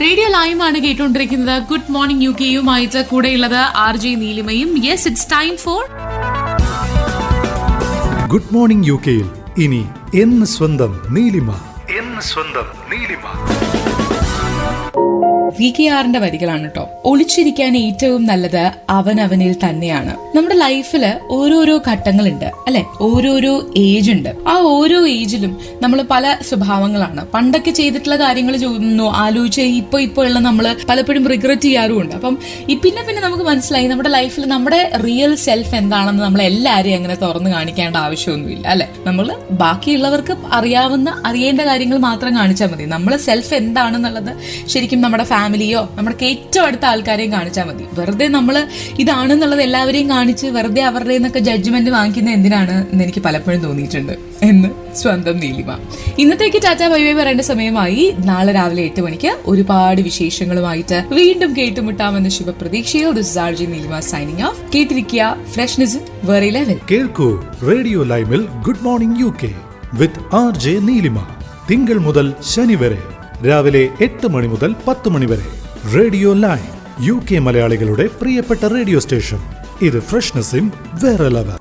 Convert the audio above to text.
Radio ലൈവാണ് കേട്ടുകൊണ്ടിരിക്കുന്നത്. Good morning U കെയുമായിട്ട് കൂടെയുള്ളത് RJ നീലിമയും. Yes, it's time for good morning യു കെയിൽ ഇനി എന്ന് സ്വന്തം നീലിമ. VKRന്റെ വരികളാണ് കേട്ടോ. ഒളിച്ചിരിക്കാൻ ഏറ്റവും നല്ലത് അവനവനിൽ തന്നെയാണ്. നമ്മുടെ ലൈഫില് ഓരോരോ ഘട്ടങ്ങളുണ്ട് അല്ലെ, ഓരോരോ ഏജ് ഉണ്ട്. ആ ഓരോ ഏജിലും നമ്മൾ പല സ്വഭാവങ്ങളാണ്. പണ്ടൊക്കെ കാര്യങ്ങൾ ആലോചിച്ച് ഇപ്പൊ ഉള്ള നമ്മള് പലപ്പോഴും റിഗ്രറ്റ് ചെയ്യാറുമുണ്ട്. അപ്പം പിന്നെ നമുക്ക് മനസ്സിലായി നമ്മുടെ ലൈഫിൽ നമ്മുടെ റിയൽ സെൽഫ് എന്താണെന്ന് നമ്മൾ എല്ലാരെയും അങ്ങനെ തുറന്നു കാണിക്കേണ്ട ആവശ്യമൊന്നുമില്ല അല്ലെ. നമ്മള് ബാക്കിയുള്ളവർക്ക് അറിയേണ്ട കാര്യങ്ങൾ മാത്രം കാണിച്ചാൽ മതി. നമ്മളെ സെൽഫ് എന്താണെന്നുള്ളത് ശരിക്കും നമ്മുടെ ഫാമിലിയോ നമ്മുടെ ഏറ്റവും അടുത്ത ആൾക്കാരെയും കാണിച്ചാൽ മതി. വെറുതെ നമ്മള് ഇതാണെന്നുള്ളത് എല്ലാവരെയും കാണിച്ച് വെറുതെ അവരുടെ നിന്നൊക്കെ ജഡ്ജ്മെന്റ് വാങ്ങിക്കുന്ന എന്തിനാണ് എന്ന് എനിക്ക് പലപ്പോഴും തോന്നിയിട്ടുണ്ട് എന്ന് സ്വന്തം നീലിമ. ഇന്നത്തേക്ക് ടാറ്റാ ബൈ ബൈ പറയേണ്ട സമയമായി. നാളെ രാവിലെ 8 മണിക്ക് ഒരുപാട് വിശേഷങ്ങളുമായിട്ട് വീണ്ടും കേട്ടുമുട്ടാമെന്ന ശുഭപ്രതീക്ഷയിൽ this is RJ Neelima signing off. കേട്ടിരിക്കുക ഫ്രഷ്നെസ് വേറെ ലെവൽ. കേൾക്കൂ റേഡിയോ ലൈവിൽ good morning UK with RJ Neelima. തിങ്കൾ മുതൽ ശനി വരെ രാവിലെ 8 മണി മുതൽ 10 മണി വരെ. റേഡിയോ ലൈവ് UK മലയാളികളുടെ പ്രിയപ്പെട്ട റേഡിയോ സ്റ്റേഷൻ. ഇത് ഫ്രഷ്നെസ്സിൻ വേറെ ലെവൽ.